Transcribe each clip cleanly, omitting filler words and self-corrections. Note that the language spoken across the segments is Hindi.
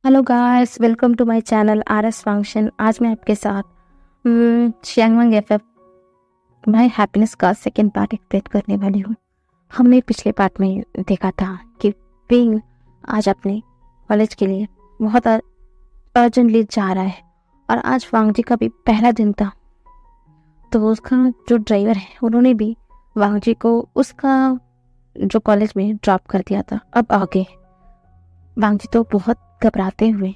Hello guys, welcome to my channel R S function. आज मैं आपके साथ शियांगमंग एफ माय हैप्पीनेस का सेकेंड पार्ट एक्सप्लेन करने वाली हूँ। हमने पिछले पार्ट में देखा था कि पिंग आज अपने कॉलेज के लिए बहुत अर्जेंटली जा रहा है और आज वांग जी का भी पहला दिन था। तो उसका जो ड्राइवर है उन्होंने भी वांग जी को उसका जो कॉलेज में ड्रॉप कर दिया था। अब आगे वांग जी तो बहुत घबराते हुए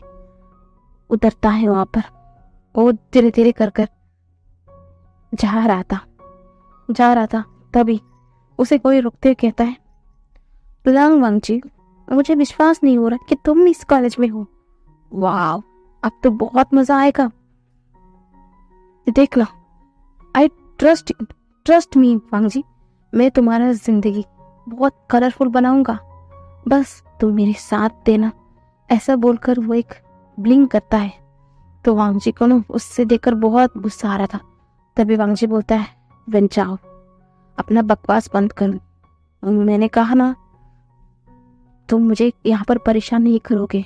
उतरता है वहां पर। वो धीरे धीरे कर कर जा रहा था तभी उसे कोई रुकते हुए कहता है, लंग वांग जी, मुझे विश्वास नहीं हो रहा कि तुम इस कॉलेज में हो। वाह, अब तो बहुत मजा आएगा। देख लो, आई ट्रस्ट मी वांग जी, मैं तुम्हारा जिंदगी बहुत कलरफुल बनाऊंगा, बस तुम मेरे साथ देना। ऐसा बोलकर वो एक ब्लिंक करता है। तो वांग जी को ना उससे देखकर बहुत गुस्सा आ रहा था। तभी वांग जी बोलता है, वेंचाओ, अपना बकवास बंद कर। मैंने कहा ना, तुम मुझे यहाँ पर परेशान नहीं करोगे।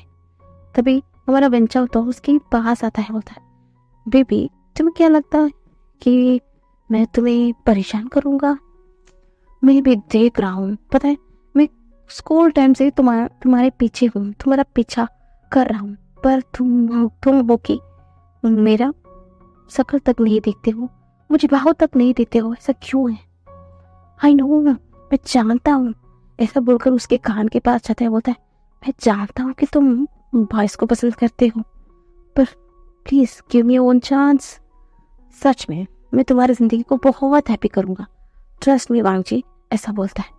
तभी हमारा वेंचाओ तो उसके पास आता है, बोलता है, बेबी तुम्हें क्या लगता है कि मैं तुम्हें परेशान करूंगा? मैं भी देख रहा हूँ, पता है, मैं स्कूल टाइम से तुम्हारे पीछे हूँ, तुम्हारा पीछा कर रहा हूँ, पर तुम वो की मेरा शक्ल तक नहीं देखते हो, मुझे बाहों तक नहीं देते हो। ऐसा क्यों है? आई नो, मैं जानता हूँ। ऐसा बोलकर उसके कान के पास जाता है, बोलता है, मैं जानता हूँ कि तुम बॉयज को पसंद करते हो, पर please give me one chance. सच में मैं तुम्हारी जिंदगी को बहुत हैप्पी करूंगा, ट्रस्ट मी वांग जी। ऐसा बोलता है।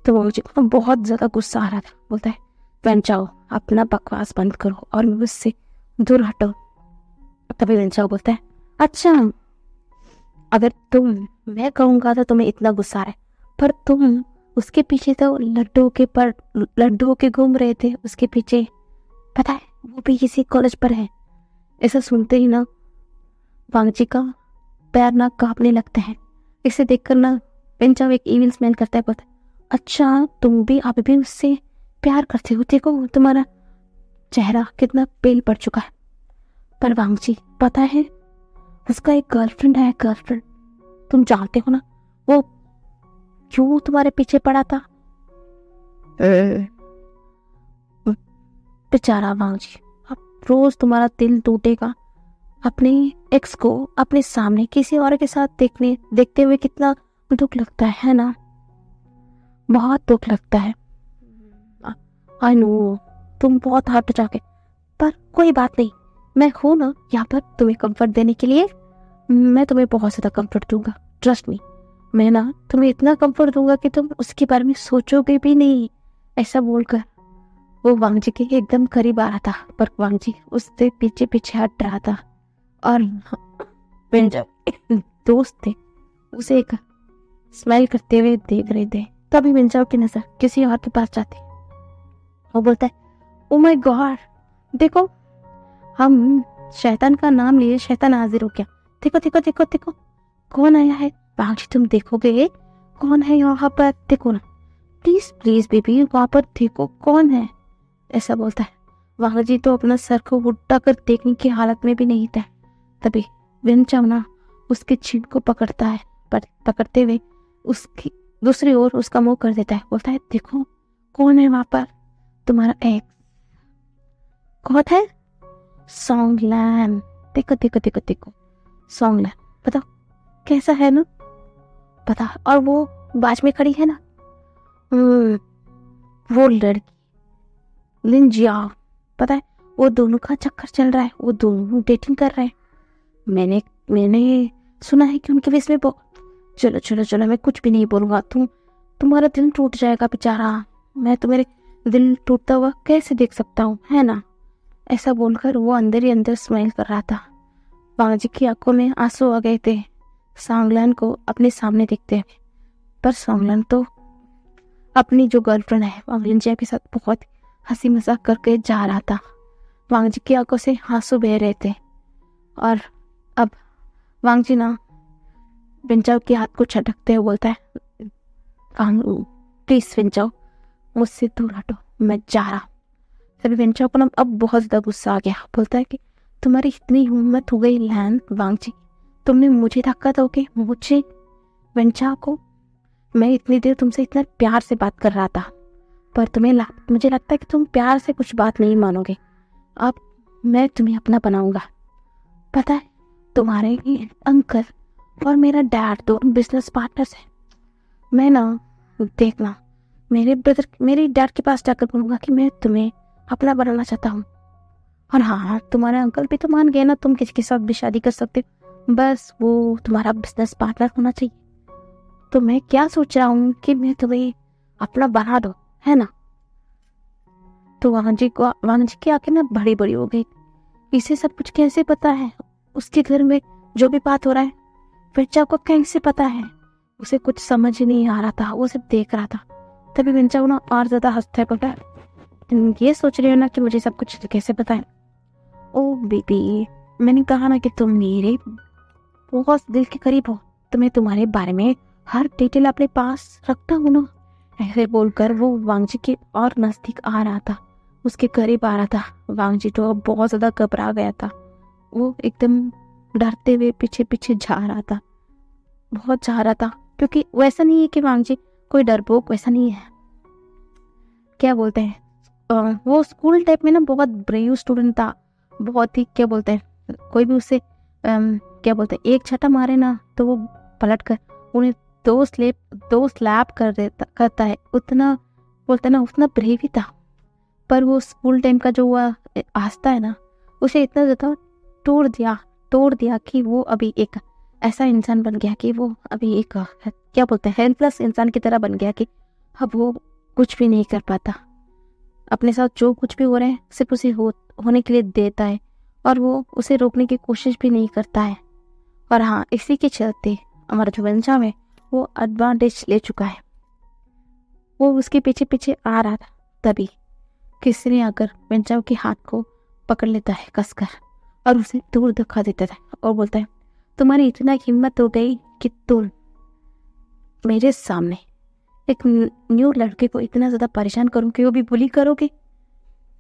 तो वांग जी को बहुत ज्यादा गुस्सा आ रहा था। बोलता है, बन जाओ, अपना बकवास बंद करो और मुझसे दूर हटो। तभी वेंचाओ बोलता है, अच्छा, अगर मैं कहूंगा तो तुम्हें इतना गुस्सा है, पर तुम उसके पीछे तो लड्डुओं के घूम रहे थे उसके पीछे, पता है, वो भी इसी कॉलेज पर है। ऐसा सुनते ही ना वांग जी का पैर ना कांपने लगते हैं। इसे देखकर ना वेंचाओ एक इविल स्मेल करता है। बोलता है, अच्छा, तुम भी आप भी उससे प्यार करते हो? देखो तुम्हारा चेहरा कितना पेल पड़ चुका है। पर वांग जी, पता है, उसका एक गर्लफ्रेंड है, गर्लफ्रेंड। तुम जानते हो ना वो क्यों तुम्हारे पीछे पड़ा था? बेचारा वांग जी, अब रोज तुम्हारा दिल टूटेगा। अपने एक्स को अपने सामने किसी और के साथ देखते हुए कितना दुख लगता है ना? बहुत दुख लगता है। आई नो, तुम बहुत हर्ट जाओगे, पर कोई बात नहीं, मैं हूं ना यहाँ पर तुम्हें कंफर्ट देने के लिए। मैं तुम्हें बहुत ज्यादा कंफर्ट दूंगा, ट्रस्ट मी। मैं ना तुम्हें इतना कंफर्ट दूंगा कि तुम उसके बारे में सोचोगे भी नहीं। ऐसा बोलकर वो वांग जी के एकदम करीब आ रहा था, पर वांग जी उससे पीछे पीछे हट रहा था। और दोस्त थे उसे एक स्माइल करते हुए देख रहे थे। तभी मिंजाओ की नजर किसी और के पास जाती। वो बोलता है, ओ माय गॉड, देखो, हम शैतान का नाम लिए शैतान हाजिर हो गया। देखो देखो देखो देखो, कौन आया है? बाकी तुम देखोगे कौन है यहाँ पर, देखो ना, प्लीज प्लीज बेबी, वहां पर देखो कौन है। ऐसा बोलता है। वांग जी तो अपना सर को उल्टा कर देखने की हालत में भी नहीं था। तभी वेंचाओ ना उसके छीन को पकड़ता है, पर पकड़ते हुए उसकी दूसरी ओर उसका मुंह कर देता है। बोलता है, देखो कौन है वहां पर, तुम्हारा एक्स। कौन है? सॉन्गलैन। देखो देखो देखो देखो, सॉन्गलैन, बताओ कैसा है ना? पता, और वो बाज में खड़ी है ना, वो लड़की लिंजिया, पता है, वो दोनों का चक्कर चल रहा है, वो दोनों डेटिंग कर रहे हैं। मैंने सुना है कि उनके बीच में चलो चलो चलो, मैं कुछ भी नहीं बोलूंगा, तुम्हारा दिल टूट जाएगा बेचारा। मैं तुम्हारे दिल टूटता हुआ कैसे देख सकता हूँ, है ना? ऐसा बोलकर वो अंदर ही अंदर स्माइल कर रहा था। वांग जी की आंखों में आंसू आ गए थे सॉन्गलैन को अपने सामने देखते हुए। पर सॉन्गलैन तो अपनी जो गर्लफ्रेंड है वांग लिंजिया के साथ बहुत हंसी मजाक करके जा रहा था। वांग जी की आंखों से आंसू बह रहे थे। और अब वांग जी ना विंचाओ के हाथ को झटकते हुए बोलता है, प्लीज विंचाओ, मुझसे दूर हटो, मैं जा रहा हूँ। तभी वेंचाओ को ना अब बहुत ज़्यादा गुस्सा आ गया। बोलता है कि तुम्हारी इतनी हिम्मत हो गई लैन वांगजी, तुमने मुझे धक्का दोगे, मुझे वेंचाओ को? मैं इतनी देर तुमसे इतना प्यार से बात कर रहा था, पर मुझे लगता है कि तुम प्यार से कुछ बात नहीं मानोगे। अब मैं तुम्हें अपना बनाऊंगा। पता है, तुम्हारे ये अंकल और मेरा डैड दोनों बिजनेस पार्टनर्स हैं। मैं ना, देखना, मेरे डैड के पास जाकर बोलूँगा कि मैं तुम्हें अपना बनाना चाहता हूँ। और हाँ, तुम्हारे अंकल भी तो मान गए ना, तुम किसी के साथ भी शादी कर सकते हो, बस वो तुम्हारा बिजनेस पार्टनर होना चाहिए। तो मैं क्या सोच रहा हूँ कि मैं तुम्हें अपना बना दो, है ना। तो वांग जी की आंखें ना बड़ी बड़ी हो गई। इसे सब कुछ कैसे पता है? उसके घर में जो भी बात हो रहा है वेंचाओ को कैसे पता है? उसे कुछ समझ ही नहीं आ रहा था, वो सिर्फ देख रहा था। तभी वेंचाओ ना और ज्यादा हंसता है। पता है, ये सोच रही हो ना कि मुझे सब कुछ कैसे पता है? ओ बेबी, मैंने कहा ना कि तुम मेरे बहुत दिल के करीब हो, तो मैं तुम्हारे बारे में हर डिटेल अपने पास रखता हूँ ना। ऐसे बोलकर वो वांगजी के और नजदीक आ रहा था, उसके करीब आ रहा था। वांगजी तो अब बहुत ज्यादा घबरा गया था। वो एकदम डरते हुए पीछे पीछे जा रहा था, बहुत जा रहा था। क्योंकि वैसा नहीं है कि वांगजी कोई डरपोक, वैसा नहीं है। क्या बोलते हैं, वो स्कूल टाइप में ना बहुत ब्रेव स्टूडेंट था। बहुत ही, क्या बोलते हैं, कोई भी उससे क्या बोलते हैं, एक छटा मारे ना तो वो पलट कर उन्हें दो स्लैप करता है। उतना बोलते ना, उतना ब्रेव ही था। पर वो स्कूल टाइम का जो वह आस्था है ना, उसे इतना ज़्यादा तोड़ दिया कि वो अभी एक ऐसा इंसान बन गया कि वो अभी एक क्या बोलते हैं, हेल्पलेस इंसान की तरह बन गया कि अब वो कुछ भी नहीं कर पाता। अपने साथ जो कुछ भी हो रहा है सिर्फ उसे होने के लिए देता है, और वो उसे रोकने की कोशिश भी नहीं करता है। और हाँ, इसी के चलते हमारा जो वेंचाओ है वो एडवांटेज ले चुका है। वो उसके पीछे पीछे आ रहा था, तभी किसी ने आकर वेंचाओ के हाथ को पकड़ लेता है कसकर और उसे दूर धक्का देता था और बोलता है, तुम्हारी इतना हिम्मत हो गई कि तुम मेरे सामने एक न्यू लड़के को इतना ज्यादा परेशान करोगे, वो भी बुली करोगे?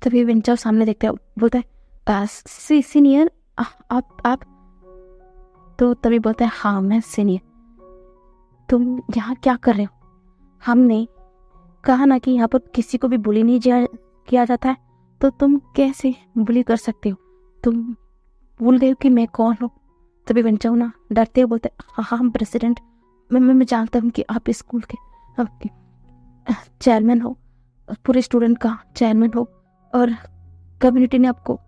तभी वेंचाओ सामने देखता है, बोलता है, सीनियर आप तो तभी बोलता है, हाँ मैं सीनियर। तुम यहाँ क्या कर रहे हो? हमने कहा ना कि यहाँ पर किसी को भी बुली नहीं किया जाता है, तो तुम कैसे बुली कर सकते हो? तुम भूल गए हो कि मैं कौन हूँ? तभी वेंचाओ ना डरते हुए बोलते, हाँ प्रेसिडेंट, मैं जानता हूँ कि आप स्कूल के चेयरमैन हो, पूरे स्टूडेंट का चेयरमैन हो, और कम्युनिटी ने आपको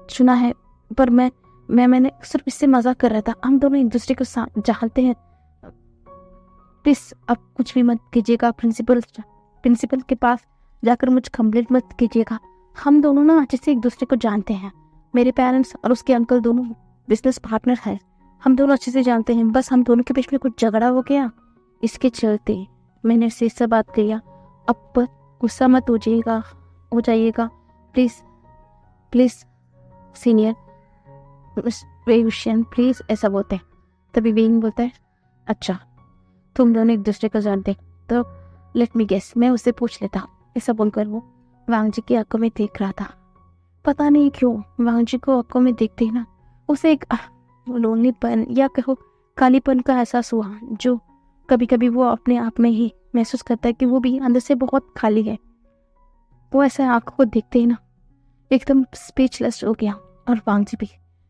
चुना है। पर मैंने सिर्फ इससे मजाक कर रहा था। हम दोनों एक दूसरे को जानते हैं। प्लीज आप कुछ भी मत कीजिएगा। प्रिंसिपल के पास जाकर मुझे कंप्लेंट मत कीजिएगा। हम दोनों ना अच्छे से एक दूसरे को जानते हैं। मेरे पेरेंट्स और उसके अंकल दोनों बिजनेस पार्टनर हैं। हम दोनों अच्छे से जानते हैं। बस हम दोनों के बीच में कुछ झगड़ा हो गया, इसके चलते मैंने उससे सब बात किया। अब गुस्सा मत हो जाइएगा प्लीज सीनियर प्लीज, ऐसा बोलते हैं। तभी वेंग बोलता है, अच्छा तुम दोनों एक दूसरे को जानते, तो लेट मी गेस, मैं उससे पूछ लेता हूँ। ऐसा बोलकर वो वांगजी की आंखों में देख रहा था। पता नहीं क्यों वांगजी को आंखों में देखते ही ना उसे एक लोनलीपन या कहो खालीपन का एहसास हुआ, जो कभी कभी वो अपने आप में ही महसूस करता है कि वो भी अंदर से बहुत खाली है। वो ऐसे आंखों को देखते ही ना एकदम स्पीचलेस हो गया। और वांगजी भी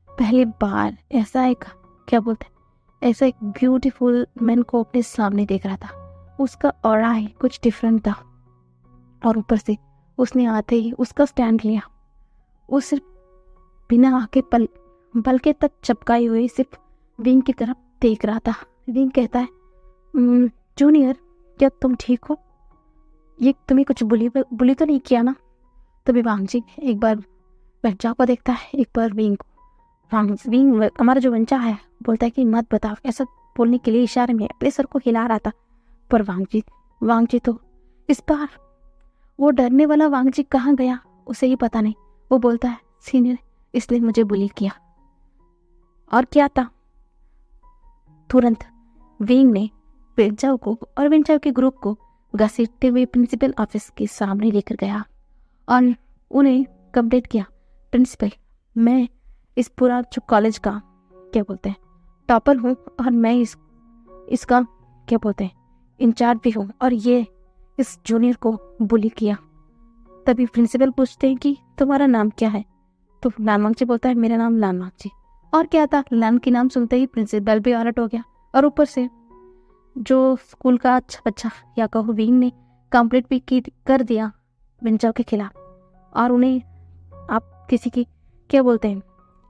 पहली बार ऐसा एक, क्या बोलते हैं, ऐसा एक ब्यूटीफुल मैन को अपने सामने देख रहा था। उसका ऑरा है कुछ डिफरेंट था, और ऊपर से उसने आते ही उसका स्टैंड लिया। वो सिर्फ बिना आंखें पलके तक चपकाई हुई सिर्फ विंग की तरफ देख रहा था। विंग कहता है, जूनियर क्या तुम ठीक हो? ये तुम्हें कुछ बुली तो नहीं किया ना? तभी वांगजी एक बार वेंचाओ को देखता है, एक बार विंग को। विंग हमारा जो वेंचा है बोलता है कि मत बताओ, ऐसा बोलने के लिए इशारे में अपने सर को हिला रहा था। पर वांगजी तो इस बार वो डरने वाला वांगजी कहाँ गया उसे ही पता नहीं। वो बोलता है, सीनियर इसलिए मुझे बुली किया। और क्या था? तुरंत विंग ने वेंचाओ को और वेंचाओ के ग्रुप को घसीटते हुए प्रिंसिपल ऑफिस के सामने लेकर गया। और उन्हें कंप्लेंट किया, प्रिंसिपल मैं इस पूरा जो कॉलेज का क्या बोलते हैं टॉपर हूँ और मैं इसका क्या बोलते हैं इंचार्ज भी हूँ और ये इस जूनियर को बुली किया। तभी प्रिंसिपल पूछते हैं कि तुम्हारा नाम क्या है? तो लालवांगची बोलता है मेरा नाम लालवांगची। और क्या था, लान की नाम सुनते ही प्रिंसिपल भी अलर्ट हो गया। और ऊपर से जो स्कूल का अच्छा बच्चा या कहो विंग ने कंप्लेंट भी कर दिया विंचाओ के खिलाफ। और उन्हें आप किसी की क्या बोलते हैं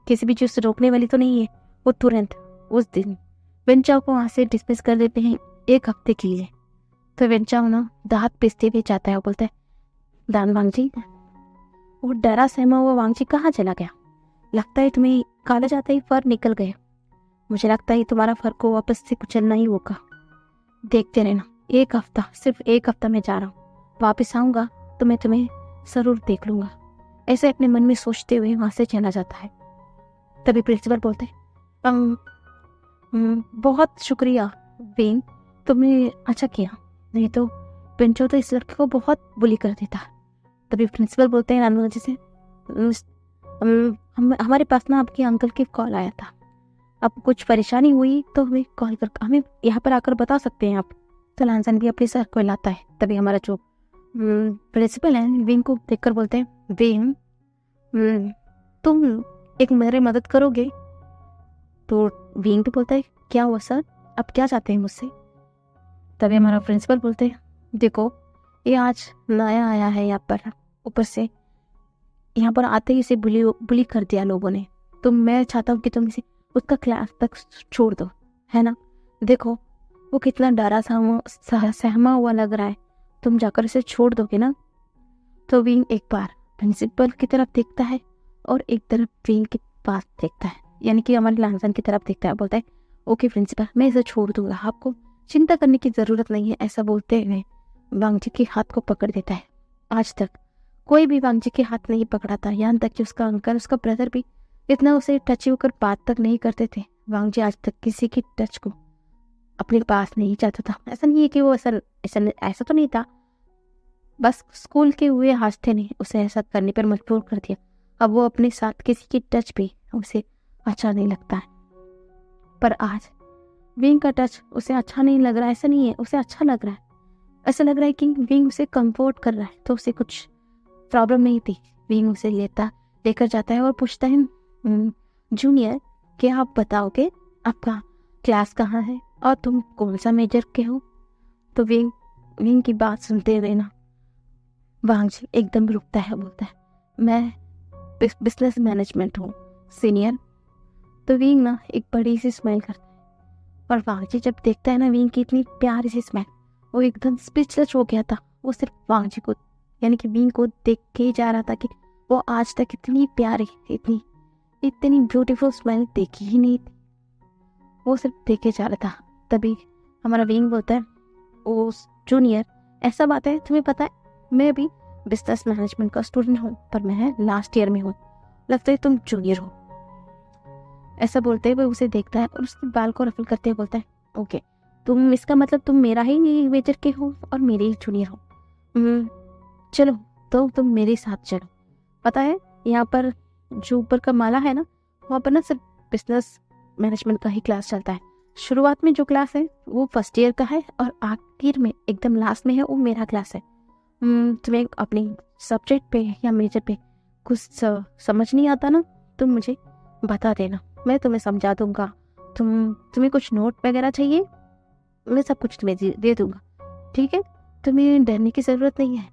किसी भी चीज़ से रोकने वाली तो नहीं है। वो तुरंत उस दिन विंचाओ को वहाँ से डिसमिस कर देते हैं 1 हफ्ते के लिए। तो विंचाओ ना दांत पिसते हुए जाता है, वो बोलता है दान वांगजी। वो डरा सहमा हुआ वांगजी कहाँ चला गया? लगता है तुम्हें कॉलेज आते ही फर निकल गए। मुझे लगता है तुम्हारा फर को वापस से कुचलना ही होगा। देखते रहना, 1 हफ्ता, सिर्फ 1 हफ्ता में जा रहा हूँ, वापस आऊँगा तो मैं तुम्हें जरूर देख लूँगा। ऐसे अपने मन में सोचते हुए वहाँ से चला जाता है। तभी प्रिंसिपल बोलते बहुत शुक्रिया वेन, तुमने अच्छा किया, नहीं तो पिंचो तो इस लड़के को बहुत बुली कर देता। तभी प्रिंसिपल बोलते हैं रानू जी से हमारे पास ना आपके अंकल की कॉल आया था, अब कुछ परेशानी हुई तो हमें कॉल कर हमें यहाँ पर आकर बता सकते हैं आप। तो लानसन भी अपने सर को लाता है। तभी हमारा जो प्रिंसिपल है वेन को देखकर बोलते हैं वेन तुम एक मेरे मदद करोगे? तो वेन भी बोलता है क्या हुआ सर, आप क्या चाहते हैं मुझसे? तभी हमारा प्रिंसिपल बोलते हैं देखो ये आज नया आया है यहाँ पर, ऊपर से यहाँ पर आते ही इसे बुली कर दिया लोगों ने, तो मैं चाहता हूँ कि तुम इसे उसका क्लास तक छोड़ दो, है ना? देखो वो कितना डरा सहमा हुआ लग रहा है, तुम जाकर इसे छोड़ दोगे ना? तो विंग एक बार प्रिंसिपल की तरफ देखता है और एक तरफ विंग के पास देखता है, यानी कि हमारे लांसन की तरफ देखता है। बोलता है ओके प्रिंसिपल, मैं इसे छोड़ दूंगा, आपको चिंता करने की ज़रूरत नहीं है। ऐसा बोलते हुए वांगजी के हाथ को पकड़ देता है। आज तक कोई भी वांगजी के हाथ नहीं पकड़ा था, यहाँ तक कि उसका अंकल उसका ब्रदर भी इतना उसे टच होकर बात तक नहीं करते थे। वांगजी आज तक किसी की टच को अपने पास नहीं चाहता था। ऐसा नहीं है कि वो ऐसा तो नहीं था, बस स्कूल के हुए हादसे ने उसे ऐसा करने पर मजबूर कर दिया। अब वो अपने साथ किसी की टच भी उसे अच्छा नहीं लगता है। पर आज विंग का टच उसे अच्छा नहीं लग रहा है। ऐसा नहीं है, उसे अच्छा लग रहा है। ऐसा लग रहा है कि विंग उसे कंफर्ट कर रहा है, तो उसे कुछ प्रॉब्लम नहीं थी। विंग उसे लेकर जाता है और पूछता है जूनियर क्या आप बताओगे आपका क्लास कहाँ है और तुम कौन सा मेजर के हो? तो विंग की बात सुनते हुए ना वांगजी एकदम रुकता है, बोलता है मैं बिजनेस मैनेजमेंट हूँ सीनियर। तो विंग ना एक बड़ी सी स्माइल करता है और वांगजी जब देखता है ना विंग की इतनी प्यारी सी स्माइल, वो एकदम स्पीचलेस हो गया था। वो सिर्फ वांगजी को यानी कि विंग को देख के ही जा रहा था कि वो आज तक इतनी प्यारी इतनी ब्यूटीफुल स्माइल देखी ही नहीं थी। वो सिर्फ देखे जा रहा था। तभी हमारा विंग बोलता है ओ जूनियर, ऐसा बात है तुम्हें पता है मैं भी बिजनेस मैनेजमेंट का स्टूडेंट हूँ, पर मैं लास्ट ईयर में हूँ, लगता है तुम जूनियर हो। ऐसा बोलते हुए उसे देखता है और उसके बाल को रफल करते हुए बोलता है ओके, तुम इसका मतलब तुम मेरा ही मेजर के हो और मेरे ही जूनियर हो। चलो तो तुम मेरे साथ चलो। पता है यहाँ पर जो ऊपर का माला है ना, वहाँ पर ना सिर्फ बिजनेस मैनेजमेंट का ही क्लास चलता है। शुरुआत में जो क्लास है वो फर्स्ट ईयर का है और आखिर में एकदम लास्ट में है वो मेरा क्लास है। तुम्हें अपने सब्जेक्ट पे या मेजर पे कुछ समझ नहीं आता ना, तुम मुझे बता देना, मैं तुम्हें समझा दूंगा। तुम्हें कुछ नोट वगैरह चाहिए, मैं सब कुछ तुम्हें दे दूंगा, ठीक है? तुम्हें डरने की ज़रूरत नहीं है।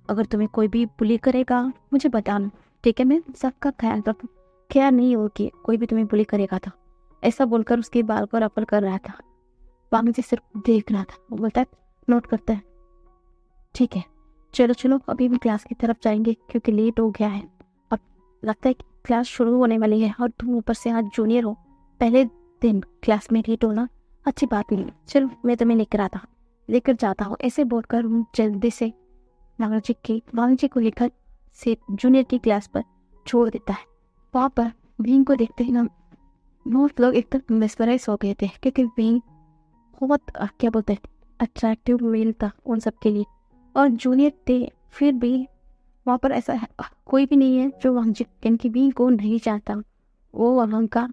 अगर तुम्हें कोई भी बुली करेगा मुझे बताना, ठीक है? मैं सबका ख्याल रखूँ, ख्याल नहीं हो कि कोई भी तुम्हें बुली करेगा। था ऐसा बोलकर उसके बाल को रफल कर रहा था। वांगजी सिर्फ देख रहा था। वो बोलता है नोट करता है, ठीक है चलो चलो अभी हम क्लास की तरफ जाएंगे क्योंकि लेट हो गया है। अब लगता है कि क्लास शुरू होने वाली है और तुम ऊपर से आज जूनियर हो, पहले दिन क्लास में लेट होना अच्छी बात नहीं। चलो मैं तुम्हें लेकर जाता हूँ। ऐसे बोलकर जल्दी से वांगजी को लेकर से जूनियर की क्लास पर छोड़ देता है। वहाँ पर विंग को देखते ही ना बहुत लोग एकदम मेस्मराइज हो गए थे क्योंकि विंग बहुत क्या बोलते हैं अट्रैक्टिव मेल था उन सब के लिए। और जूनियर थे फिर भी वहाँ पर ऐसा है, कोई भी नहीं है जो वांगजी की बीइंग को नहीं चाहता। वो वहाँ का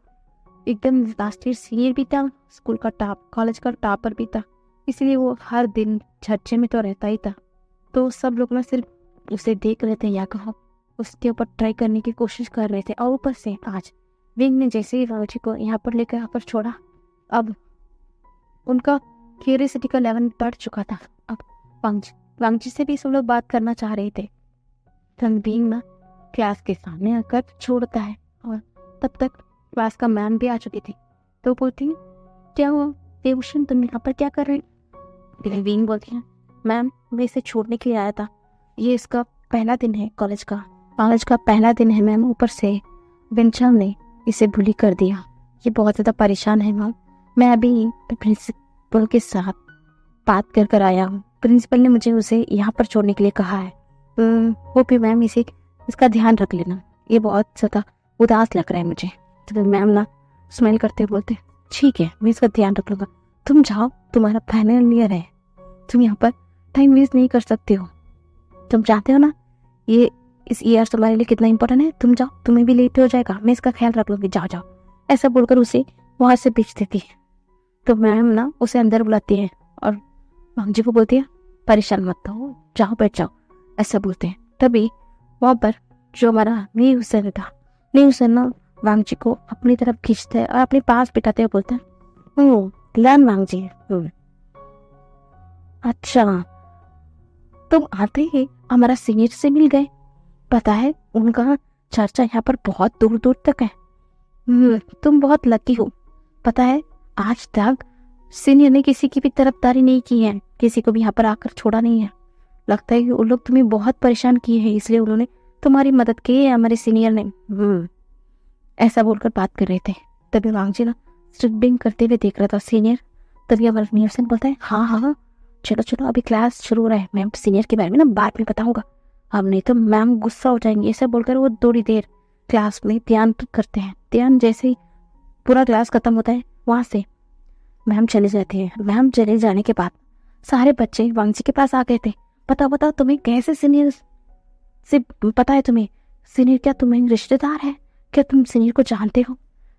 एकदम लास्ट ईयर सीनियर भी था, स्कूल का टॉप कॉलेज का टॉपर भी था, इसलिए वो हर दिन चर्चे में तो रहता ही था। तो सब लोग ना सिर्फ उसे देख रहे थे या कहो उसके ऊपर ट्राई करने की कोशिश कर रहे थे। और ऊपर से आज विंग ने जैसे ही वांगजी को यहाँ पर लेकर यहाँ पर छोड़ा, अब उनका क्यूरियोसिटी का लेवल बढ़ चुका था। अब वांगजी से भी सब लोग बात करना चाह रहे थे। विंग ना क्लास के सामने आकर छोड़ता है और तब तक क्लास का मैम भी आ चुकी थी। तो बोलती है, क्या हुआ देवभूषण, तुम यहाँ पर क्या कर रहे हैं? विंग बोलती है, मैम मैं इसे छोड़ने के लिए आया था, ये इसका पहला दिन है कॉलेज का पहला दिन है मैम, ऊपर से विंचल ने इसे बुली कर दिया, ये बहुत ज़्यादा परेशान है मैम। मैं अभी प्रिंसिपल के साथ बात कर आया हूँ, प्रिंसिपल ने मुझे उसे यहाँ पर छोड़ने के लिए कहा है। होप यू मैम इसका ध्यान रख लेना, ये बहुत ज़्यादा उदास लग रहा है मुझे। तो मैम ना स्माइल करते बोलते, ठीक है मैं इसका ध्यान रख लूँगा, तुम जाओ, तुम्हारा फाइनल ईयर है, तुम यहाँ पर टाइम वेस्ट नहीं कर सकते हो, तुम चाहते हो ना ये इस ईयर तुम्हारे लिए कितना इंपॉर्टेंट है, तुम जाओ, तुम्हें भी लेट हो जाएगा, मैं इसका ख्याल रख लूँगी, जाओ जाओ। ऐसा बोलकर उसे वहाँ से भेज देती है। तो मैम ना उसे अंदर बुलाती है और वांगजी को बोलती है, परेशान मत हो, जाओ बैठ जाओ, ऐसा बोलते हैं। तभी वहाँ पर जो हमारा नी हुसैन था, नी हुसैन ना वांगजी को अपनी तरफ खींचते हैं और अपने पास बिठाते हुए बोलते हैं, लर्न वांगजी, अच्छा तुम आते ही हमारा सीनियर से मिल गए, पता है उनका चर्चा यहाँ पर बहुत दूर दूर तक है। तुम बहुत लकी हो, पता है आज तक सीनियर ने किसी की भी तरफदारी नहीं की है, किसी को भी यहाँ पर आकर छोड़ा नहीं है, लगता है कि वो लोग तुम्हें बहुत परेशान किए हैं, इसलिए उन्होंने तुम्हारी मदद की है हमारे सीनियर ने। ऐसा बोलकर बात कर रहे थे। तभी वांगजी ना स्ट्रिपिंग करते हुए देख रहा था सीनियर। तभी हमारा नीरसन बोलता है, हाँ चलो चलो अभी क्लास शुरू हो रहा है, मैं सीनियर के बारे में ना बाद में बताऊंगा, अब नहीं तो मैम गुस्सा हो जाएंगे। ऐसा बोलकर वो थोड़ी देर क्लास में ध्यान करते हैं। ध्यान जैसे ही पूरा क्लास खत्म होता है, वहाँ से मैम चले जाती है। मैम चले जाने के बाद सारे बच्चे वांगजी के पास आ गए थे। बताओ तुम्हें कैसे सीनियर से पता है, तुम्हें सीनियर क्या तुम्हें रिश्तेदार है, क्या तुम सीनियर को जानते हो?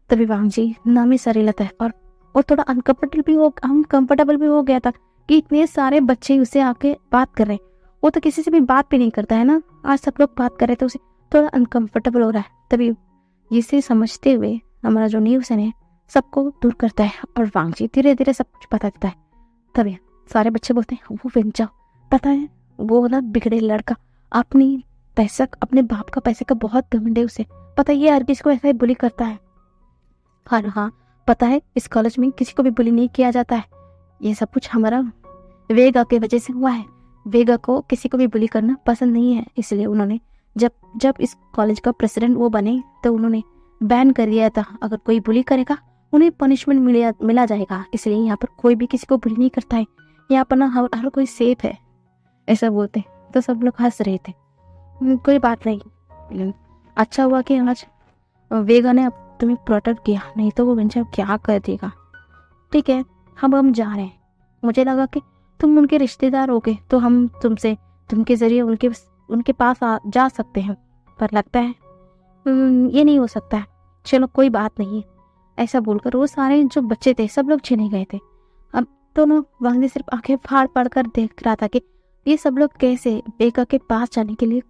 तभी वांगजी नाम ही सर लेता है और वो थोड़ा अनकंफर्टेबल भी हो गया था कि इतने सारे बच्चे उसे आके बात कर रहे हैं। वो तो किसी से भी बात भी नहीं करता है ना, आज सब लोग बात कर रहे थे, उसे थोड़ा अनकंफर्टेबल हो रहा है। तभी इसे समझते हुए हमारा जो न्यूसन है सबको दूर करता है और वांगजी धीरे धीरे सब कुछ बता देता है। तभी सारे बच्चे बोलते हैं, वो विंचा, पता है वो ना बिगड़े लड़का, अपने बाप का पैसे का बहुत घमंड है उसे, पता है ये हर किसी को ऐसा ही बुली करता है। हाँ पता है इस कॉलेज में किसी को भी बुली नहीं किया जाता है, ये सब कुछ हमारा वेगा की वजह से हुआ है। वेगा को किसी को भी बुली करना पसंद नहीं है, इसलिए उन्होंने जब इस कॉलेज का प्रेसिडेंट वो बने तो उन्होंने बैन कर दिया था, अगर कोई बुली करेगा उन्हें पनिशमेंट मिला जाएगा, इसलिए यहाँ पर कोई भी किसी को बुली नहीं करता है, यहाँ पर ना हर कोई सेफ है, ऐसा बोलते। तो सब लोग हंस रहे थे। कोई बात नहीं, अच्छा हुआ कि आज वेगा ने अब तुम्हें प्रोटेक्ट किया, नहीं तो वो विंचा क्या कर देगा। ठीक है हम जा रहे हैं, मुझे लगा कि तुम उनके रिश्तेदार होगे तो हम तुमके जरिए उनके पास जा सकते हैं, पर लगता है ये नहीं हो सकता है, चलो कोई बात नहीं। ऐसा बोलकर वो सारे जो बच्चे थे सब लोग चले गए थे। अब तो ना वांगजी सिर्फ आंखें फाड़ कर देख रहा था कि ये सब लोग कैसे वेगा के पास जाने के लिए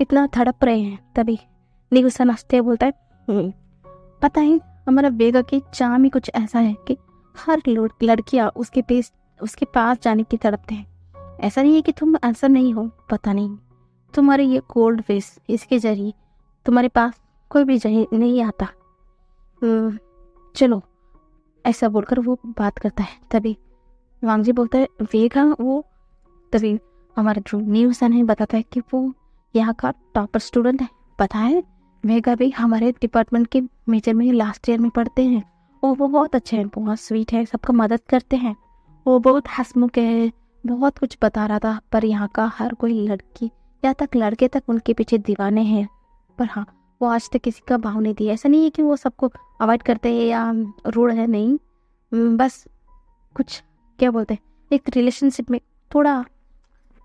इतना तड़प रहे हैं। तभी नीगुसन हंसते बोलता है, पता है हमारा वेगा की चाम ही कुछ ऐसा है कि हर लड़कियां उसके पास जाने की तड़पते हैं। ऐसा नहीं है कि तुम ऐसा नहीं हो, पता नहीं तुम्हारे ये कोल्ड फेस, इसके जरिए तुम्हारे पास कोई भी नहीं आता। चलो ऐसा बोलकर वो बात करता है। तभी वांगजी बोलता है वेगा वो, तभी हमारा जो न्यूसन है बताता है कि वो यहाँ का टॉपर स्टूडेंट है, पता है वेगा भी हमारे डिपार्टमेंट के मेजर में लास्ट ईयर में पढ़ते हैं, वो बहुत अच्छे हैं, बहुत स्वीट है, सबका मदद करते हैं, वो बहुत हंसमुख है, बहुत कुछ बता रहा था। पर यहाँ का हर कोई लड़की या तक लड़के तक उनके पीछे दीवाने हैं, पर हाँ वो आज तक किसी का भाव नहीं दिया। ऐसा नहीं है कि वो सबको अवॉइड करते हैं या रूड है, नहीं, बस कुछ क्या बोलते हैं एक रिलेशनशिप में थोड़ा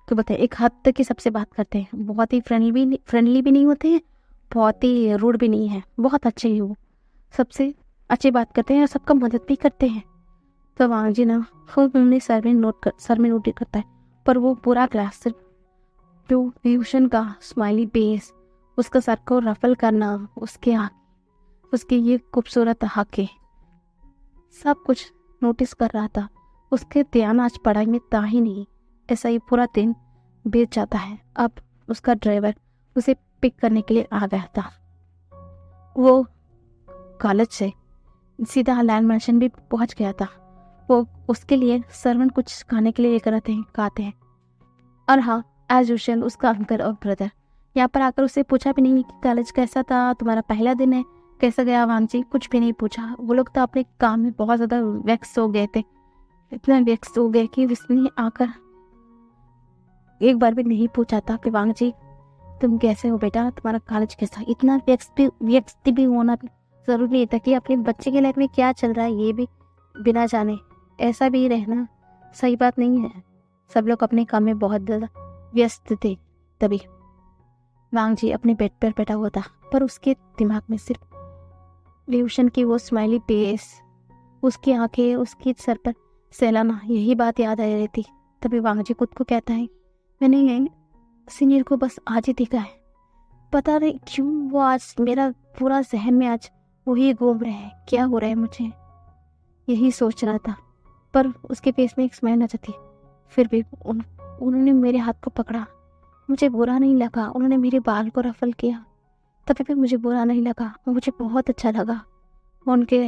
तो बताए एक हद तक ही सबसे बात करते हैं, बहुत ही फ्रेंडली भी नहीं होते हैं, बहुत ही रूड भी नहीं है, बहुत अच्छे ही वो, सबसे अच्छी बात करते हैं और सबका मदद भी करते हैं। तो वांग जी ना खूब हमने सर में नोट करता है, पर वो पूरा क्लास सिर्फ जो ट्यूशन का स्माइली फेस, उसका सर को रफल करना, उसके ये खूबसूरत हके, सब कुछ नोटिस कर रहा था। उसके ध्यान आज पढ़ाई में था ही नहीं। ऐसा ही पूरा दिन बीत जाता है। अब उसका ड्राइवर उसे पिक करने के लिए आ गया था। वो कॉलेज से सीधा लैंड मैंशन भी पहुंच गया था। वो उसके लिए सर्वेंट कुछ खाने के लिए लेकर आते हैं, खाते हैं। और हाँ, एज यूजुअल उसका अंकल और ब्रदर यहाँ पर आकर उसे पूछा भी नहीं कि कॉलेज कैसा था, तुम्हारा पहला दिन है, कैसा गया वांग जी, कुछ भी नहीं पूछा। वो लोग तो अपने काम में बहुत ज़्यादा व्यस्त हो गए थे, इतना व्यस्त हो गए कि उसने आकर एक बार भी नहीं पूछा था कि वांग जी तुम कैसे हो बेटा, तुम्हारा कॉलेज कैसा। इतना व्यस्त भी होना भी ज़रूरी नहीं था कि अपने बच्चे के लाइफ में क्या चल रहा है ये भी बिना जाने। ऐसा भी रहना सही बात नहीं है। सब लोग अपने काम में बहुत ज़्यादा व्यस्त थे। तभी वांग जी अपने बेड पर बैठा हुआ था, पर उसके दिमाग में सिर्फ व्यूशन की वो स्माइली फेस, उसकी आंखें, उसकी सर पर सैलाना, यही बात याद आ रही थी। तभी वांग जी खुद को कहता है, मैंने सीनियर को बस आज ही देखा है, पता नहीं क्यों वो आज मेरा पूरा जहन में आज वही घूम रहे हैं, क्या हो रहा है मुझे, यही सोच रहा था। पर उसके फेस में एक स्माइल नजर थी। फिर भी उन्होंने मेरे हाथ को पकड़ा, मुझे बुरा नहीं लगा। उन्होंने मेरे बाल को रफल किया, तभी भी मुझे बुरा नहीं लगा, मुझे बहुत अच्छा लगा। उनके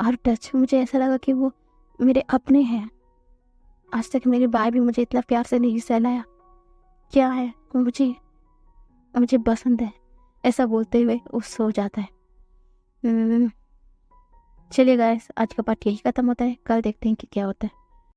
हर टच मुझे ऐसा लगा कि वो मेरे अपने हैं। आज तक मेरे भाई भी मुझे इतना प्यार से नहीं सहलाया। क्या है, मुझे पसंद है। ऐसा बोलते हुए वो सो जाता है। चलिए गाइस, आज का पार्ट यही खत्म होता है। कल देखते हैं कि क्या होता है।